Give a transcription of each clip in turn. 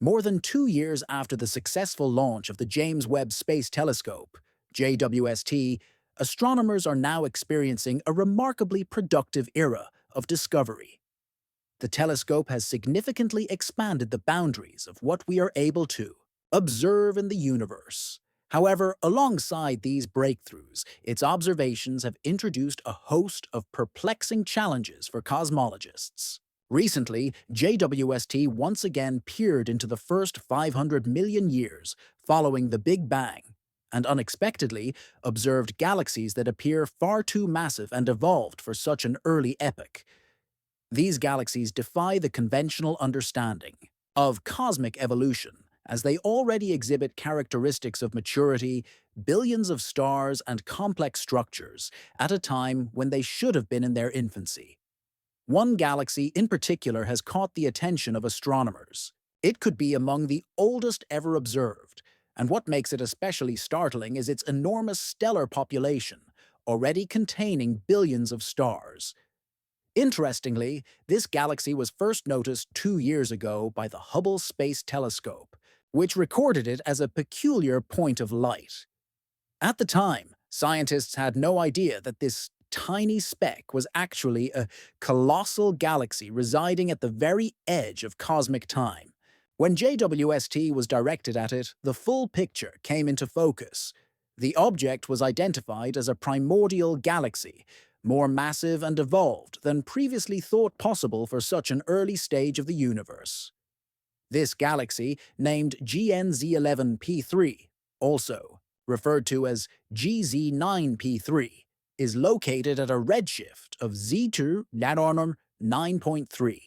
More than 2 years after the successful launch of the James Webb Space Telescope, JWST, astronomers are now experiencing a remarkably productive era of discovery. The telescope has significantly expanded the boundaries of what we are able to observe in the universe. However, alongside these breakthroughs, its observations have introduced a host of perplexing challenges for cosmologists. Recently, JWST once again peered into the first 500 million years following the Big Bang, and unexpectedly observed galaxies that appear far too massive and evolved for such an early epoch. These galaxies defy the conventional understanding of cosmic evolution, as they already exhibit characteristics of maturity, billions of stars, and complex structures at a time when they should have been in their infancy. One galaxy in particular has caught the attention of astronomers. It could be among the oldest ever observed, and what makes it especially startling is its enormous stellar population, already containing billions of stars. Interestingly, this galaxy was first noticed 2 years ago by the Hubble Space Telescope, which recorded it as a peculiar point of light. At the time, scientists had no idea that this tiny speck was actually a colossal galaxy residing at the very edge of cosmic time. When JWST was directed at it, the full picture came into focus. The object was identified as a primordial galaxy, more massive and evolved than previously thought possible for such an early stage of the universe. This galaxy, named GNZ11P3, also referred to as GZ9P3, is located at a redshift of Z2 Lanornum 9.3,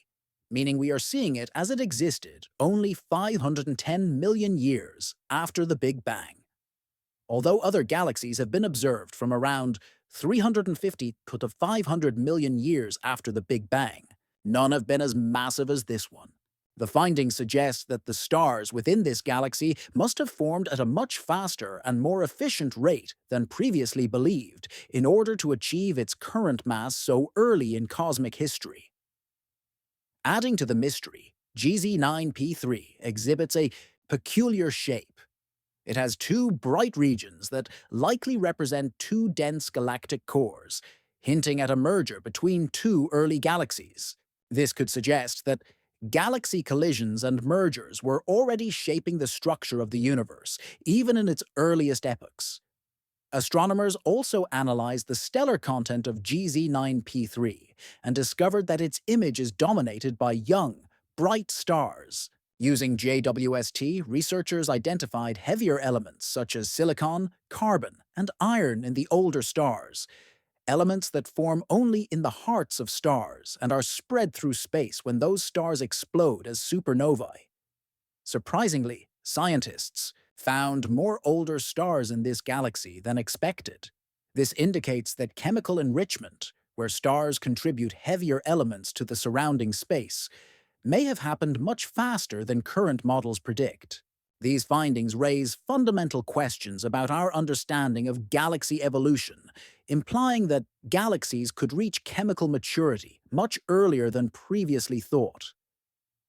meaning we are seeing it as it existed only 510 million years after the Big Bang. Although other galaxies have been observed from around 350 to 500 million years after the Big Bang, none have been as massive as this one. The findings suggest that the stars within this galaxy must have formed at a much faster and more efficient rate than previously believed in order to achieve its current mass so early in cosmic history. Adding to the mystery, GZ9P3 exhibits a peculiar shape. It has two bright regions that likely represent two dense galactic cores, hinting at a merger between two early galaxies. This could suggest that galaxy collisions and mergers were already shaping the structure of the universe, even in its earliest epochs. Astronomers also analyzed the stellar content of GZ9P3 and discovered that its image is dominated by young, bright stars. Using JWST, researchers identified heavier elements such as silicon, carbon, and iron in the older stars, elements that form only in the hearts of stars and are spread through space when those stars explode as supernovae. Surprisingly, scientists found more older stars in this galaxy than expected. This indicates that chemical enrichment, where stars contribute heavier elements to the surrounding space, may have happened much faster than current models predict. These findings raise fundamental questions about our understanding of galaxy evolution, implying that galaxies could reach chemical maturity much earlier than previously thought.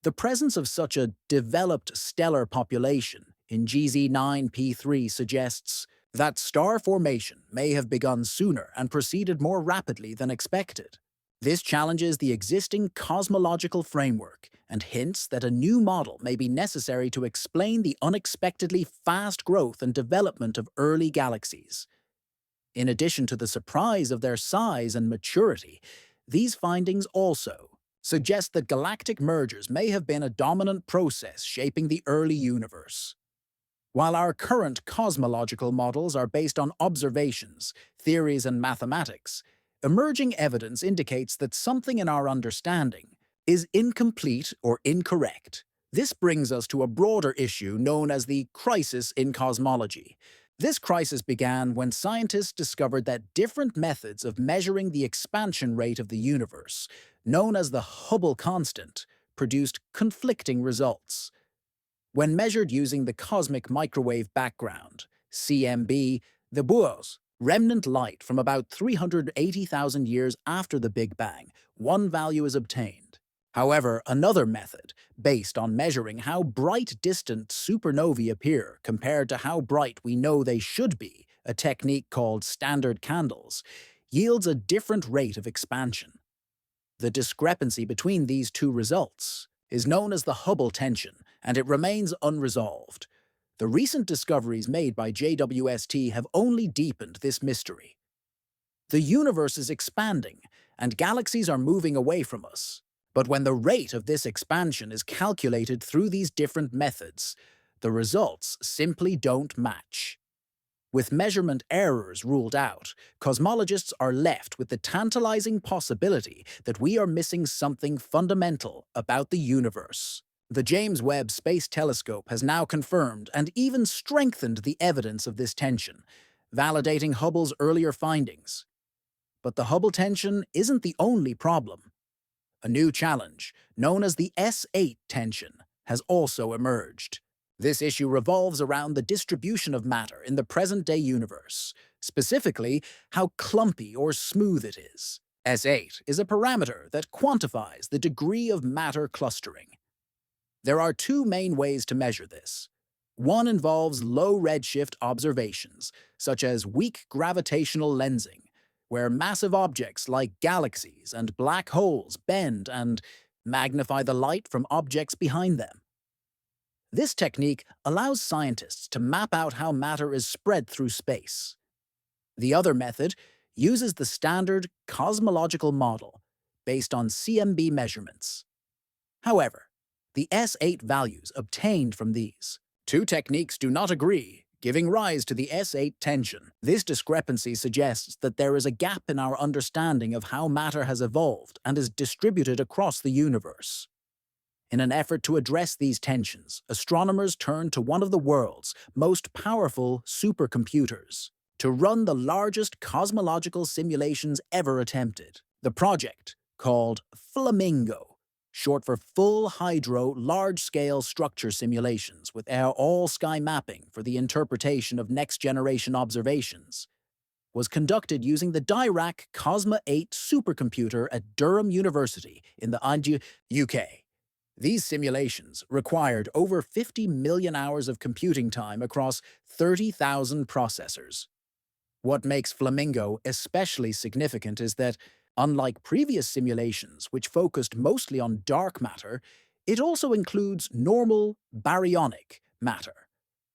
The presence of such a developed stellar population in GZ9P3 suggests that star formation may have begun sooner and proceeded more rapidly than expected. This challenges the existing cosmological framework and hints that a new model may be necessary to explain the unexpectedly fast growth and development of early galaxies. In addition to the surprise of their size and maturity, these findings also suggest that galactic mergers may have been a dominant process shaping the early universe. While our current cosmological models are based on observations, theories, and mathematics, emerging evidence indicates that something in our understanding is incomplete or incorrect. This brings us to a broader issue known as the crisis in cosmology. This crisis began when scientists discovered that different methods of measuring the expansion rate of the universe, known as the Hubble constant, produced conflicting results. When measured using the cosmic microwave background, CMB, the BUOS, remnant light from about 380,000 years after the Big Bang, one value is obtained. However, another method, based on measuring how bright distant supernovae appear compared to how bright we know they should be, a technique called standard candles, yields a different rate of expansion. The discrepancy between these two results is known as the Hubble tension, and it remains unresolved. The recent discoveries made by JWST have only deepened this mystery. The universe is expanding, and galaxies are moving away from us. But when the rate of this expansion is calculated through these different methods, the results simply don't match. With measurement errors ruled out, cosmologists are left with the tantalizing possibility that we are missing something fundamental about the universe. The James Webb Space Telescope has now confirmed and even strengthened the evidence of this tension, validating Hubble's earlier findings. But the Hubble tension isn't the only problem. A new challenge, known as the S8 tension, has also emerged. This issue revolves around the distribution of matter in the present-day universe, specifically how clumpy or smooth it is. S8 is a parameter that quantifies the degree of matter clustering. There are two main ways to measure this. One involves low redshift observations, such as weak gravitational lensing, where massive objects like galaxies and black holes bend and magnify the light from objects behind them. This technique allows scientists to map out how matter is spread through space. The other method uses the standard cosmological model based on CMB measurements. However, the S8 values obtained from these two techniques do not agree, giving rise to the S8 tension. This discrepancy suggests that there is a gap in our understanding of how matter has evolved and is distributed across the universe. In an effort to address these tensions, astronomers turned to one of the world's most powerful supercomputers to run the largest cosmological simulations ever attempted. The project, called Flamingo, short for Full Hydro Large-Scale Structure Simulations with all-sky mapping for the interpretation of next-generation observations, was conducted using the Dirac Cosma 8 supercomputer at Durham University in the UK. These simulations required over 50 million hours of computing time across 30,000 processors. What makes Flamingo especially significant is that, unlike previous simulations which focused mostly on dark matter, it also includes normal baryonic matter,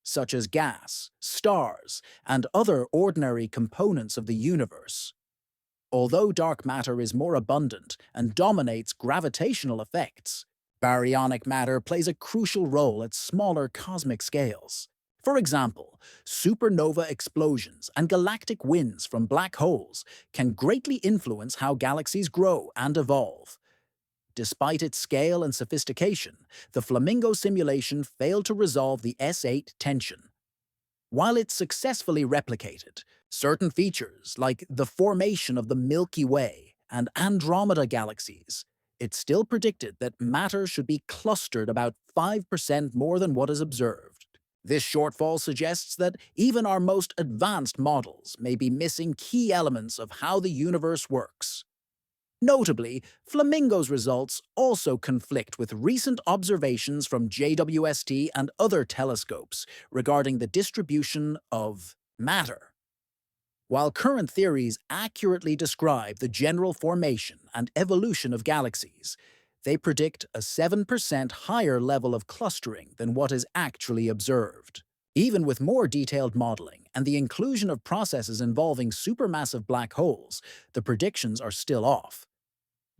such as gas, stars, and other ordinary components of the universe. Although dark matter is more abundant and dominates gravitational effects, baryonic matter plays a crucial role at smaller cosmic scales. For example, supernova explosions and galactic winds from black holes can greatly influence how galaxies grow and evolve. Despite its scale and sophistication, the Flamingo simulation failed to resolve the S8 tension. While it successfully replicated, certain features like the formation of the Milky Way and Andromeda galaxies, it still predicted that matter should be clustered about 5% more than what is observed. This shortfall suggests that even our most advanced models may be missing key elements of how the universe works. Notably, Flamingo's results also conflict with recent observations from JWST and other telescopes regarding the distribution of matter. While current theories accurately describe the general formation and evolution of galaxies, they predict a 7% higher level of clustering than what is actually observed. Even with more detailed modeling and the inclusion of processes involving supermassive black holes, the predictions are still off.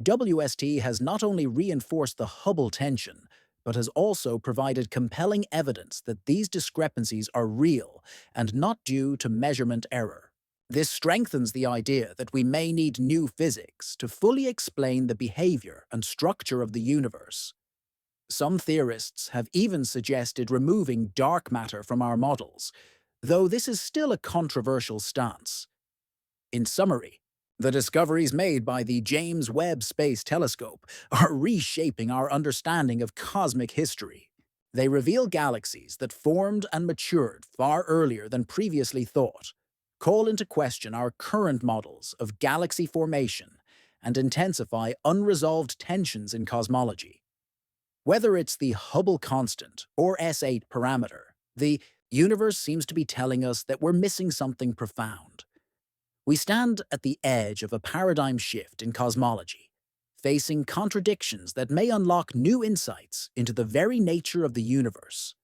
WST has not only reinforced the Hubble tension, but has also provided compelling evidence that these discrepancies are real and not due to measurement error. This strengthens the idea that we may need new physics to fully explain the behavior and structure of the universe. Some theorists have even suggested removing dark matter from our models, though this is still a controversial stance. In summary, the discoveries made by the James Webb Space Telescope are reshaping our understanding of cosmic history. They reveal galaxies that formed and matured far earlier than previously thought, call into question our current models of galaxy formation, and intensify unresolved tensions in cosmology. Whether it's the Hubble constant or S8 parameter, the universe seems to be telling us that we're missing something profound. We stand at the edge of a paradigm shift in cosmology, facing contradictions that may unlock new insights into the very nature of the universe.